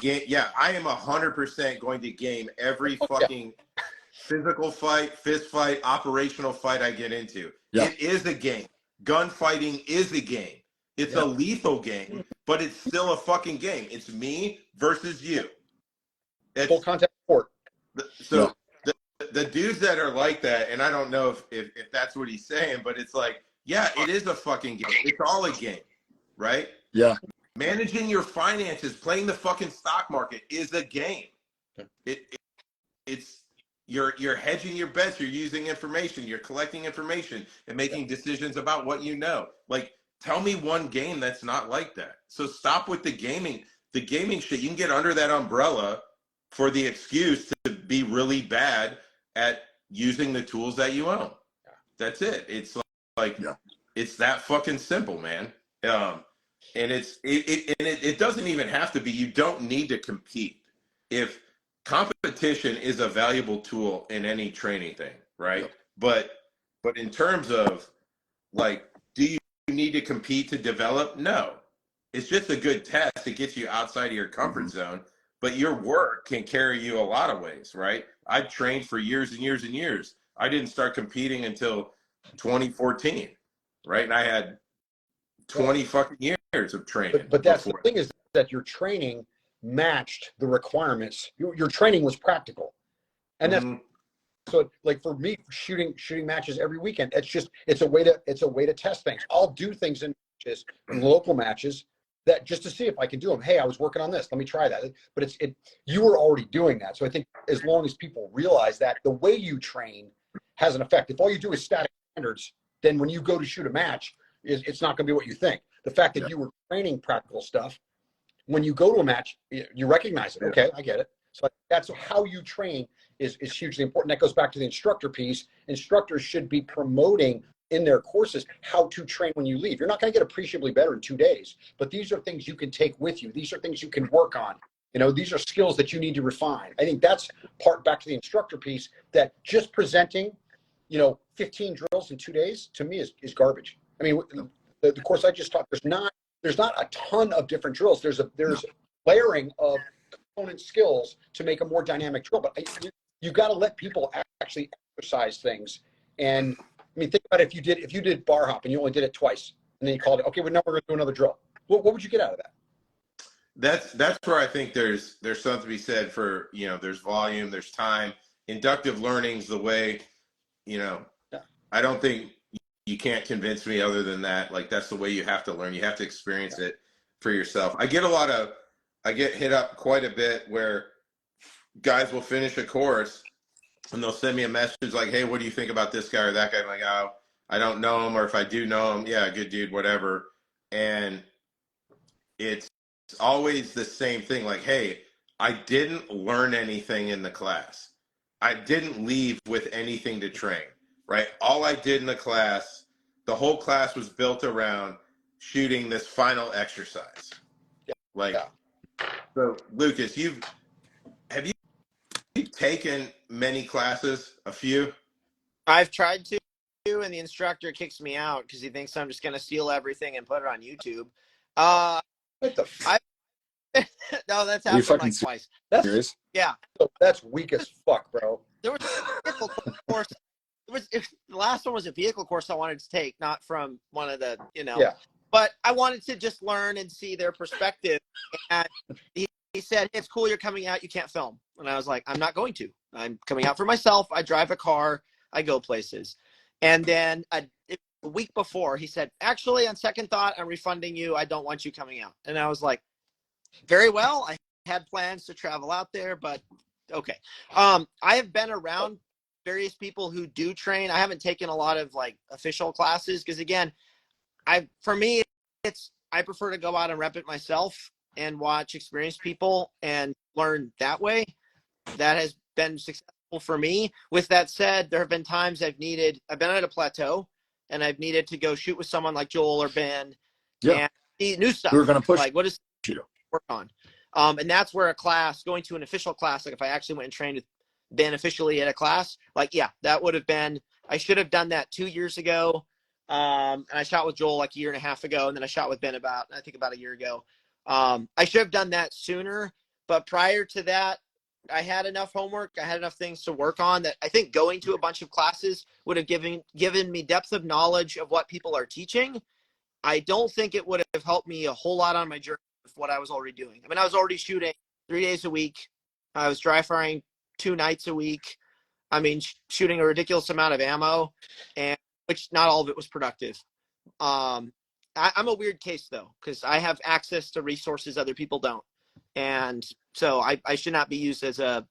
game. Yeah, I am 100% going to game every fucking physical fight, fist fight, operational fight I get into. Yeah. It is a game. Gunfighting is a game. It's a lethal game, but it's still a fucking game. It's me versus you. It's full contact sport. So the dudes that are like that, and I don't know if that's what he's saying, but it's like, yeah, it is a fucking game. It's all a game, right? Yeah. Managing your finances, playing the fucking stock market is a game. It's you're hedging your bets, you're using information, you're collecting information and making decisions about what you know. Like, tell me one game that's not like that. So stop with the gaming shit. You can get under that umbrella for the excuse to be really bad at using the tools that you own. That's it. It's like it's that fucking simple, man. And it doesn't even have to be. You don't need to compete. If competition is a valuable tool in any training thing, right? But in terms of like, do you need to compete to develop? No. It's just a good test. It gets you outside of your comfort zone. But your work can carry you a lot of ways, right? I've trained for years and years and years. I didn't start competing until 2014, right? And I had 20 fucking years of training. But that's the thing, is that your training matched the requirements. Your training was practical. And that's so, like, for me, shooting matches every weekend, it's a way to test things. I'll do things in local matches that just to see if I can do them. Hey, I was working on this. Let me try that. But you were already doing that. So I think as long as people realize that the way you train has an effect. If all you do is static standards, then when you go to shoot a match, it's not going to be what you think. The fact that you were training practical stuff, when you go to a match, you recognize it. Okay, I get it. So that's how you train is hugely important. That goes back to the instructor piece. Instructors should be promoting in their courses how to train when you leave. You're not going to get appreciably better in 2 days, but these are things you can take with you. These are things you can work on. You know, these are skills that you need to refine. I think that's part back to the instructor piece, that just presenting, 15 drills in 2 days to me is garbage. I mean, the course I just taught, there's not a ton of different drills. There's layering of component skills to make a more dynamic drill, but you got to let people actually exercise things. And I mean, think about it, if you did bar hop and you only did it twice, and then you called it, okay, well, now we're going to do another drill. What would you get out of that? That's where I think there's something to be said for, there's volume, there's time. Inductive learning's the way, Yeah. I don't think you can't convince me other than that. Like, that's the way you have to learn. You have to experience it for yourself. I get hit up quite a bit where guys will finish a course and they'll send me a message like, hey, what do you think about this guy or that guy? I'm like, oh, I don't know him, or if I do know him, yeah, good dude, whatever. And it's always the same thing. Like, hey, I didn't learn anything in the class. I didn't leave with anything to train, right? All I did in the class, the whole class was built around shooting this final exercise. Like, so Lucas, have you taken many classes? A few? I've tried to, and the instructor kicks me out because he thinks I'm just going to steal everything and put it on YouTube. What the No, that's Are you happened fucking like twice. serious? Yeah. That's weak as fuck, bro. There was a vehicle course. The last one was a vehicle course I wanted to take, not from one of the, Yeah. But I wanted to just learn and see their perspective. And he said, it's cool you're coming out, you can't film. And I was like, I'm not going to. I'm coming out for myself. I drive a car. I go places. And then a week before, he said, actually, on second thought, I'm refunding you. I don't want you coming out. And I was like, very well. I had plans to travel out there, but okay. I have been around various people who do train. I haven't taken a lot of like official classes because, again, for me, I prefer to go out and rep it myself and watch experienced people and learn that way. That has been successful for me. With that said, there have been times I've been at a plateau and I've needed to go shoot with someone like Joel or Ben and see new stuff. We're going to push like, what is you work on? And that's where going to an official class, like if I actually went and trained with Ben officially at a class, like, yeah, that would have been, I should have done that 2 years ago. And I shot with Joel like a year and a half ago. And then I shot with Ben about a year ago. I should have done that sooner, but prior to that, I had enough homework. I had enough things to work on that I think going to a bunch of classes would have given me depth of knowledge of what people are teaching. I don't think it would have helped me a whole lot on my journey with what I was already doing. I mean, I was already shooting 3 days a week. I was dry firing 2 nights a week. I mean, shooting a ridiculous amount of ammo, and which not all of it was productive. I'm a weird case though, because I have access to resources other people don't. And so I should not be used as an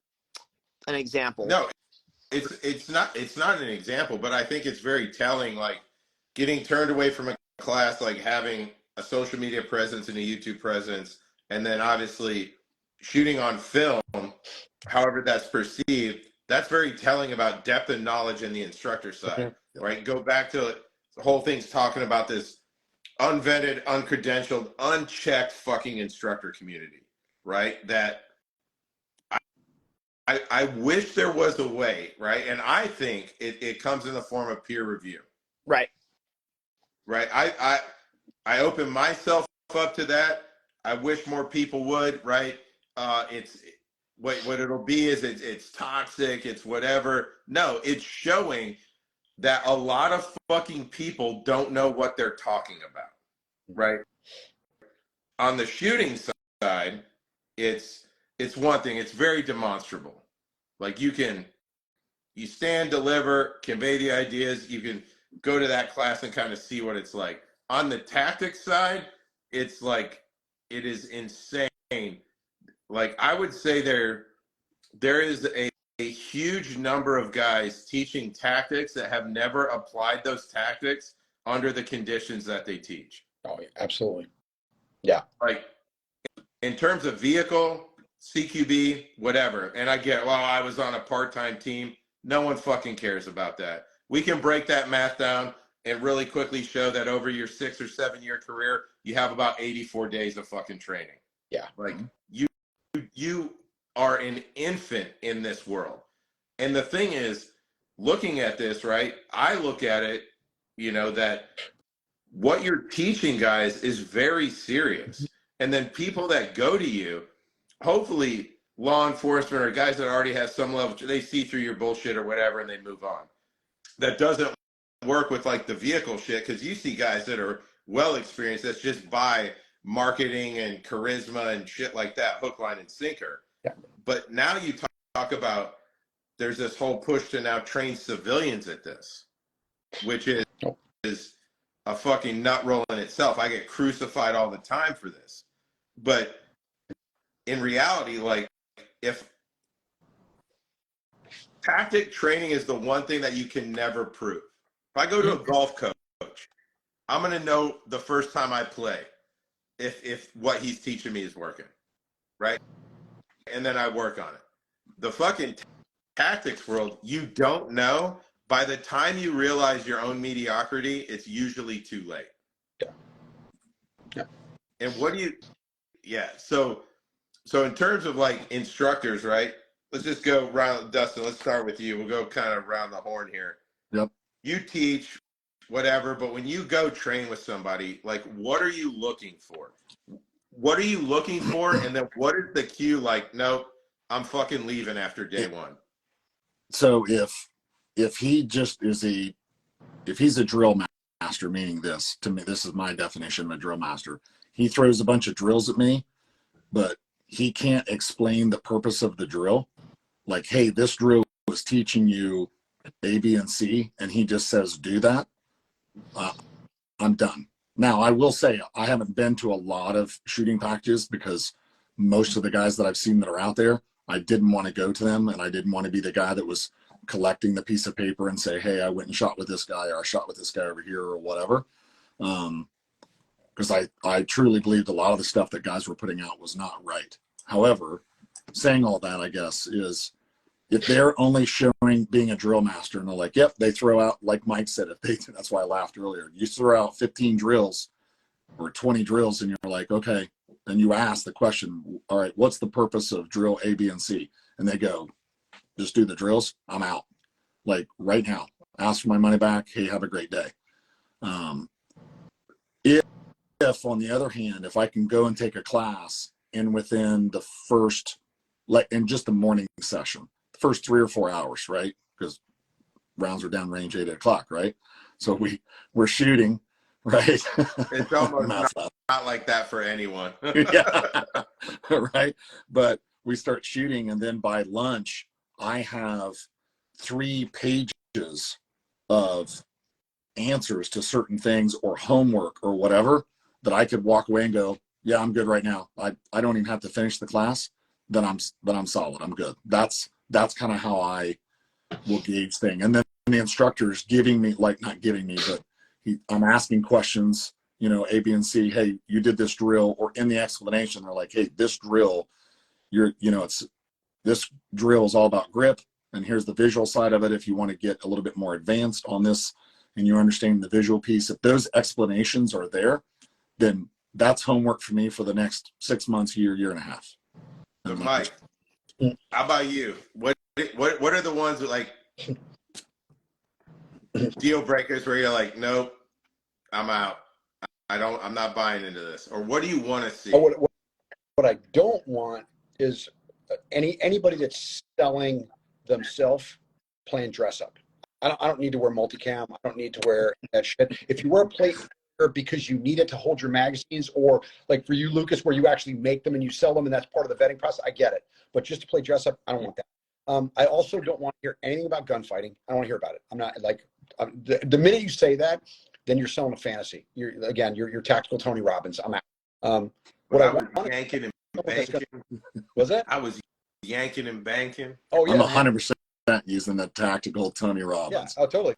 example. No, it's not an example, but I think it's very telling. Like, getting turned away from a class, like having a social media presence and a YouTube presence, and then obviously shooting on film, however that's perceived, that's very telling about depth and knowledge in the instructor side, right? Go back to the whole thing's talking about this unvetted, uncredentialed, unchecked fucking instructor community, right? That I wish there was a way, right? And I think it comes in the form of peer review. Right. Right. I open myself up to that. I wish more people would, right? It's what it'll be is it's toxic, it's whatever. No, it's showing that a lot of fucking people don't know what they're talking about. Right. On the shooting side, it's one thing, it's very demonstrable. Like, you stand, deliver, convey the ideas, you can go to that class and kind of see what it's like. On the tactics side, it's like, it is insane. Like, I would say there is a huge number of guys teaching tactics that have never applied those tactics under the conditions that they teach. Oh, yeah, absolutely. Yeah. Like, in terms of vehicle, CQB, whatever. And I get, well, I was on a part-time team. No one fucking cares about that. We can break that math down. and really quickly show that over your 6 or 7 year career, you have about 84 days of fucking training. Yeah. Like you are an infant in this world. And the thing is, looking at this, right? I look at it, that what you're teaching guys is very serious. And then people that go to you, hopefully law enforcement or guys that already have some level, they see through your bullshit or whatever and they move on. That doesn't work with like the vehicle shit, because you see guys that are well experienced that's just by marketing and charisma and shit like that, hook, line, and sinker. Yeah. But now you talk about there's this whole push to now train civilians at this, which is a fucking nut roll in itself. I get crucified all the time for this. But in reality, like, if tactic training is the one thing that you can never prove. If I go to a golf coach, I'm going to know the first time I play if what he's teaching me is working, right? And then I work on it. The fucking tactics world, you don't know. By the time you realize your own mediocrity, it's usually too late. Yeah. Yeah. And so in terms of like instructors, right? Let's just go around. Dustin, let's start with you. We'll go kind of around the horn here. Yep. You teach whatever, but when you go train with somebody, like, what are you looking for? What are you looking for? And then what is the cue? Like, nope, I'm fucking leaving after day one. So if he just is if he's a drill master, meaning this, to me, this is my definition of a drill master. He throws a bunch of drills at me, but he can't explain the purpose of the drill. Like, hey, this drill was teaching you A, B, and C, and he just says, do that. I'm done. Now, I will say I haven't been to a lot of shooting packages because most of the guys that I've seen that are out there, I didn't want to go to them, and I didn't want to be the guy that was collecting the piece of paper and say, hey, I went and shot with this guy, or I shot with this guy over here, or whatever. Because I truly believed a lot of the stuff that guys were putting out was not right. However, saying all that, I guess, is if they're only showing being a drill master and they're like, yep, they throw out, like Mike said, that's why I laughed earlier. You throw out 15 drills or 20 drills and you're like, okay. And you ask the question, all right, what's the purpose of drill A, B, and C? And they go, just do the drills. I'm out. Like right now, ask for my money back. Hey, have a great day. If on the other hand, if I can go and take a class and within the first, like in just the morning session, the first 3 or 4 hours, right? Because rounds are down range 8 o'clock, right? So we're shooting, right? It's almost not like that for anyone. Yeah, right. But we start shooting, and then by lunch, I have 3 pages of answers to certain things or homework or whatever that I could walk away and go, yeah, I'm good right now. I don't even have to finish the class. Then I'm solid. I'm good. That's kind of how I will gauge thing. And then the instructor's giving me, like, not giving me, but I'm asking questions, A, B, and C. Hey, you did this drill, or in the explanation, they're like, hey, this drill, this drill is all about grip, and here's the visual side of it. If you want to get a little bit more advanced on this and you understand the visual piece, if those explanations are there, then that's homework for me for the next 6 months, year and a half. So Mike, how about you? What are the ones that, like, deal breakers where you're like, nope, I'm out. I'm not buying into this. Or what do you want to see? What I don't want is anybody that's selling themselves playing dress up. I don't need to wear multicam. I don't need to wear that shit. If you wear a plate because you need it to hold your magazines, or like for you, Lucas, where you actually make them and you sell them and that's part of the vetting process, I get it. But just to play dress up, I don't want that. I also don't want to hear anything about gunfighting. I don't want to hear about it. I'm not like, the minute you say that, then you're selling a fantasy. You're tactical Tony Robbins. I'm out. I was yanking and banking. Was that? I was yanking and banking. Oh yeah, I'm 100% using the tactical Tony Robbins. Yeah, oh totally.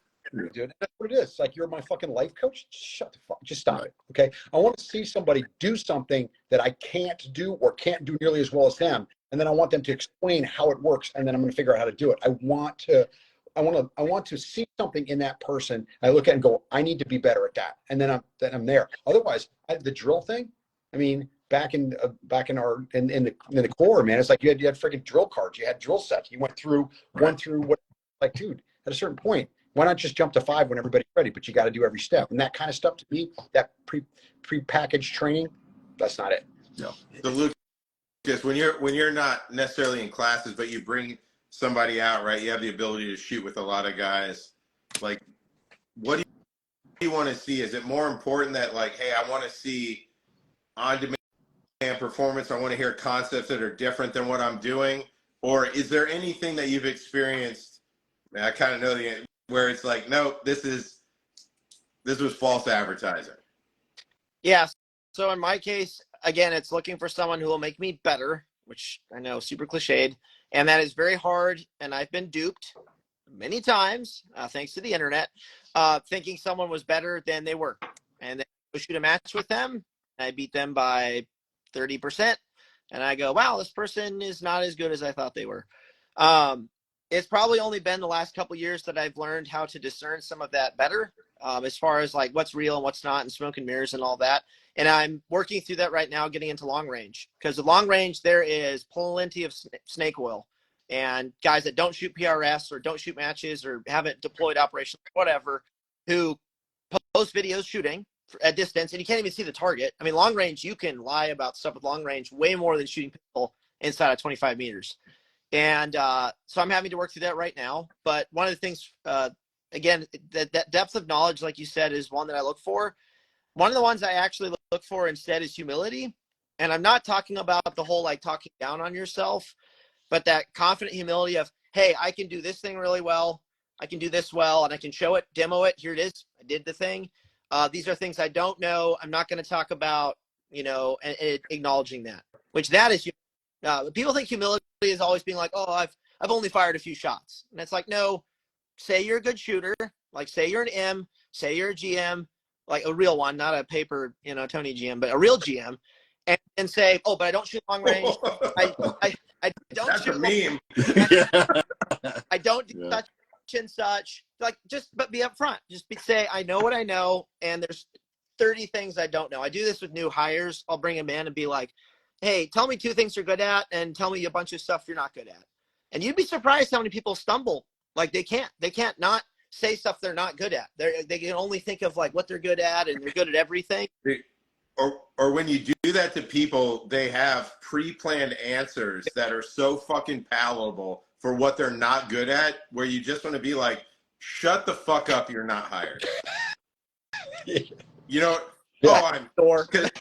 Dude, that's what it is. It's like, you're my fucking life coach. Shut the fuck. Just stop it. Okay. I want to see somebody do something that I can't do or can't do nearly as well as them. And then I want them to explain how it works. And then I'm going to figure out how to do it. I want to I want to see something in that person. I look at it and go, I need to be better at that. And then I'm there. Otherwise, the drill thing, I mean, back in the core, man, it's like you had freaking drill cards, you had drill sets, you went through one through what, like, dude, at a certain point, why not just jump to 5 when everybody's ready? But you got to do every step, and that kind of stuff, to me, that pre-packaged training, that's not it. Yeah. So Lucas, when you're not necessarily in classes, but you bring somebody out, right? You have the ability to shoot with a lot of guys. Like, what do you want to see? Is it more important that, like, hey, I want to see on-demand performance, I want to hear concepts that are different than what I'm doing? Or is there anything that you've experienced, I kind of know the, where it's like, no, this was false advertising? Yeah. So in my case, again, it's looking for someone who will make me better, which I know super cliched, and that is very hard. And I've been duped many times, thanks to the internet, thinking someone was better than they were. And then I shoot a match with them, and I beat them by 30%. And I go, wow, this person is not as good as I thought they were. It's probably only been the last couple of years that I've learned how to discern some of that better, as far as like what's real and what's not, and smoke and mirrors and all that. And I'm working through that right now, getting into long range, because the long range, there is plenty of snake oil and guys that don't shoot PRS or don't shoot matches or haven't deployed operations, whatever, who post videos shooting at distance, and you can't even see the target. I mean, long range, you can lie about stuff with long range way more than shooting people inside of 25 meters. And so I'm having to work through that right now. But one of the things, again, that depth of knowledge, like you said, is one that I look for. One of the ones I actually look for instead is humility. And I'm not talking about the whole like talking down on yourself, but that confident humility of, hey, I can do this thing really well. I can do this well, and I can show it, demo it. Here it is. I did the thing. These are things I don't know. I'm not going to talk about, and acknowledging that, which that is, people think humility is always being like, oh, I've only fired a few shots. And it's like, no, say you're a good shooter. Like, say you're an M, say you're a GM, like a real one, not a paper, Tony GM, but a real GM, and say, oh, but I don't shoot long range. I don't That's shoot a meme. I don't do such and such. Like, but be upfront. Just say, I know what I know, and there's 30 things I don't know. I do this with new hires. I'll bring them in and be like, hey, tell me 2 things you're good at, and tell me a bunch of stuff you're not good at. And you'd be surprised how many people stumble. Like, they can't not say stuff they're not good at. They can only think of like what they're good at, and they're good at everything. Or when you do that to people, they have pre-planned answers that are so fucking palatable for what they're not good at, where you just want to be like, shut the fuck up, you're not hired.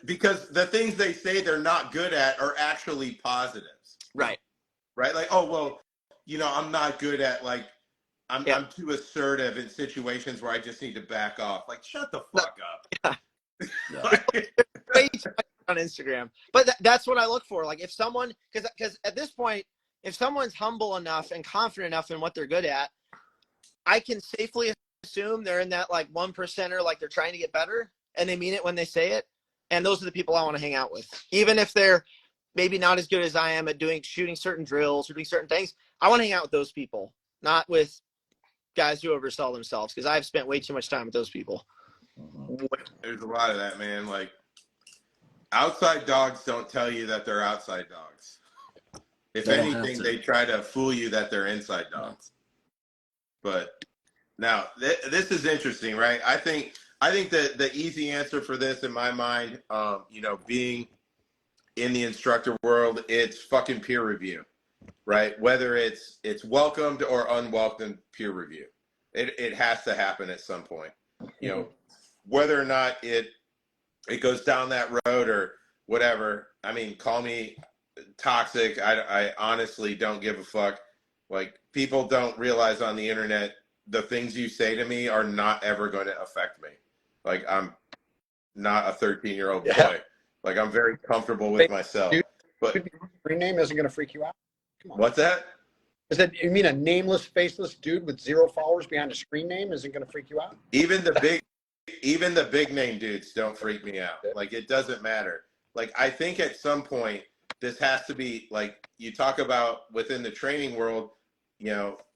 Because the things they say they're not good at are actually positives. Right. Like, oh, well, I'm not good at, like, I'm too assertive in situations where I just need to back off. Like, shut the fuck up. Way too much on Instagram. But that's what I look for. Like, if someone, because at this point, if someone's humble enough and confident enough in what they're good at, I can safely assume they're in that like 1%er, like they're trying to get better, and they mean it when they say it. And those are the people I want to hang out with. Even if they're maybe not as good as I am at shooting certain drills or doing certain things, I want to hang out with those people, not with guys who oversell themselves, because I've spent way too much time with those people. There's a lot of that, man. Like, outside dogs don't tell you that they're outside dogs. If anything, they try to fool you that they're inside dogs. But now this is interesting, right? I think that the easy answer for this, in my mind, being in the instructor world, it's fucking peer review, right? Whether it's welcomed or unwelcomed peer review, it has to happen at some point. Whether or not it goes down that road or whatever. I mean, call me toxic. I honestly don't give a fuck. Like, people don't realize on the internet, the things you say to me are not ever going to affect me. Like, I'm not a 13-year-old boy. Like, I'm very comfortable with myself. But Screen name isn't going to freak you out. Come on. What's that? Is that, you mean a nameless, faceless dude with 0 followers behind a screen name isn't going to freak you out? Even the big name dudes don't freak me out. Like, it doesn't matter. Like, I think at some point this has to be, like, you talk about within the training world,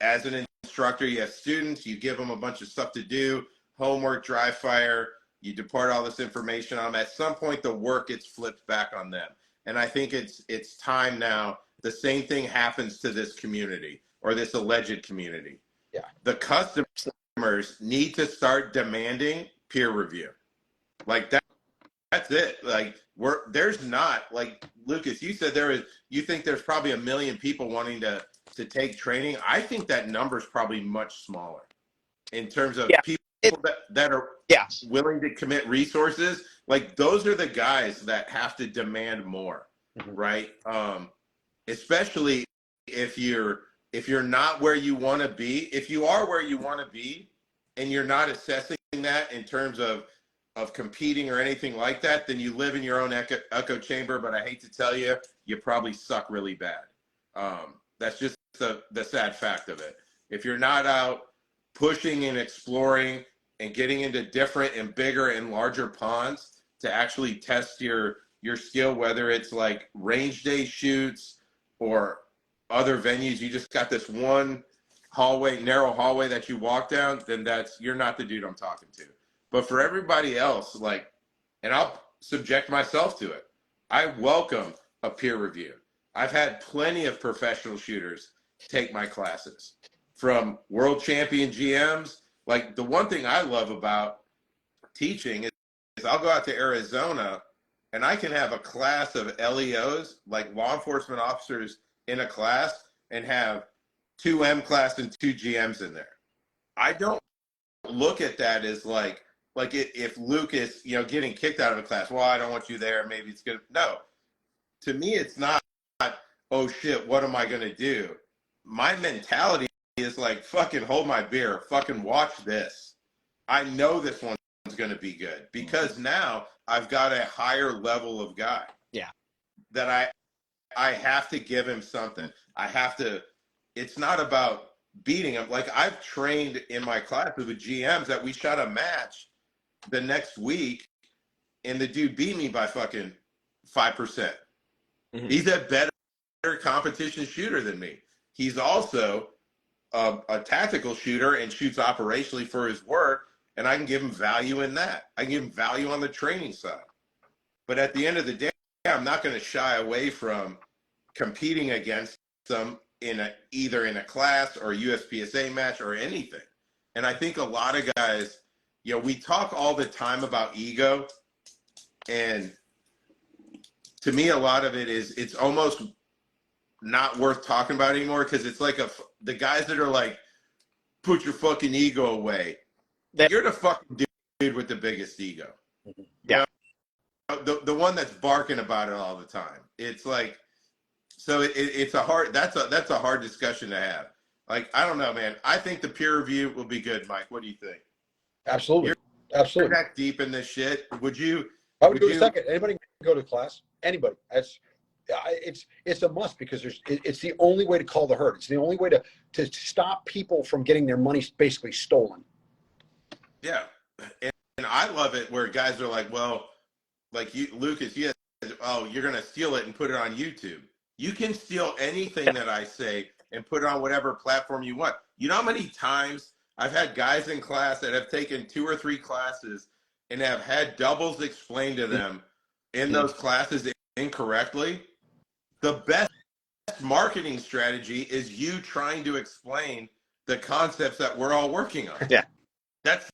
as an instructor, you have students, you give them a bunch of stuff to do, homework, dry fire, you depart all this information on them. At some point, the work gets flipped back on them. And I think it's time now. The same thing happens to this community or this alleged community. Yeah. The customers need to start demanding peer review. Like that's it. Like there's not, like Lucas, you said you think there's probably 1 million people wanting to take training. I think that number is probably much smaller in terms of people that are willing to commit resources. Like those are the guys that have to demand more, right? Especially if you're not where you want to be. If you are where you want to be and you're not assessing that in terms of competing or anything like that, then you live in your own echo chamber. But I hate to tell you, you probably suck really bad. That's just the sad fact of it. If you're not out pushing and exploring and getting into different and bigger and larger ponds to actually test your skill, whether it's like range day shoots or other venues, you just got this one narrow hallway that you walk down, then you're not the dude I'm talking to. But for everybody else, like, and I'll subject myself to it, I welcome a peer review. I've had plenty of professional shooters take my classes, from world champion GMs. Like, the one thing I love about teaching is I'll go out to Arizona and I can have a class of LEOs, like law enforcement officers, in a class and have 2 M class and 2 GMs in there. I don't look at that as like if Lucas, getting kicked out of a class, well, I don't want you there, maybe it's good. No, to me, it's not, oh shit, what am I going to do? My mentality is like, fucking hold my beer, fucking watch this. I know this one's going to be good because now I've got a higher level of guy. Yeah. That I have to give him something. It's not about beating him. Like, I've trained in my classes with GMs that we shot a match the next week and the dude beat me by fucking 5%. He's a better competition shooter than me. He's also a tactical shooter and shoots operationally for his work, and I can give him value in that. I can give him value on the training side. But at the end of the day, I'm not going to shy away from competing against them either in a class or a USPSA match or anything. And I think a lot of guys, we talk all the time about ego, and to me, a lot of it is, it's almost not worth talking about anymore, because it's like the guys that are like, put your fucking ego away. You're the fucking dude with the biggest ego. Yeah. The one that's barking about it all the time. It's like, so it's that's a hard discussion to have. Like, I don't know, man. I think the peer review will be good, Mike. What do you think? Absolutely. You're that deep in this shit. I would do a second. Anybody can go to class. Anybody. It's a must, because it's the only way to call the herd. It's the only way to stop people from getting their money basically stolen. Yeah. And I love it where guys are like, well, like you, Lucas, you're going to steal it and put it on YouTube. You can steal anything that I say and put it on whatever platform you want. You know how many times I've had guys in class that have taken 2 or 3 classes and have had doubles explained to them in those classes incorrectly? The best marketing strategy is you trying to explain the concepts that we're all working on. Yeah. That's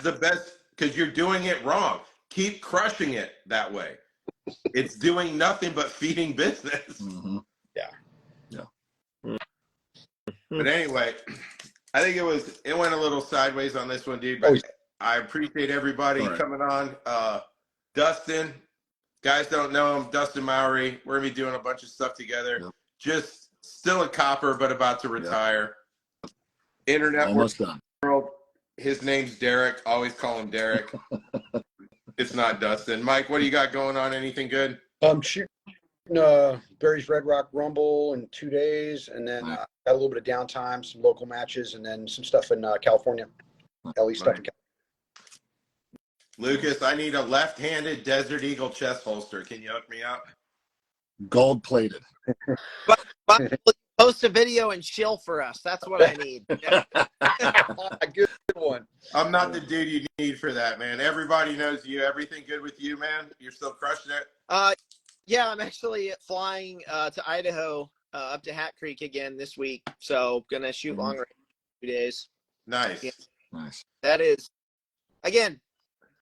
the best, because you're doing it wrong. Keep crushing it that way. It's doing nothing but feeding business. Mm-hmm. Yeah. But anyway, I think it went a little sideways on this one, dude. But I appreciate everybody coming on. Dustin, guys don't know him, Dustin Mowry. We're gonna be doing a bunch of stuff together. Yep. Just still a copper, but about to retire. Yep. Internet almost done. World. His name's Derek. Always call him Derek. It's not Dustin. Mike, what do you got going on? Anything good? Shooting Barry's Red Rock Rumble in 2 days, and then got a little bit of downtime, some local matches, and then some stuff in California. LE stuff in California. Lucas, I need a left-handed Desert Eagle chest holster. Can you hook me up? Gold plated. But Post a video and chill for us. That's what I need. Yeah. Good one. I'm not the dude you need for that, man. Everybody knows you. Everything good with you, man? You're still crushing it? Yeah, I'm actually flying to Idaho, up to Hat Creek again this week. So gonna shoot long range 2 days. Nice. Yeah. Nice. That is, again,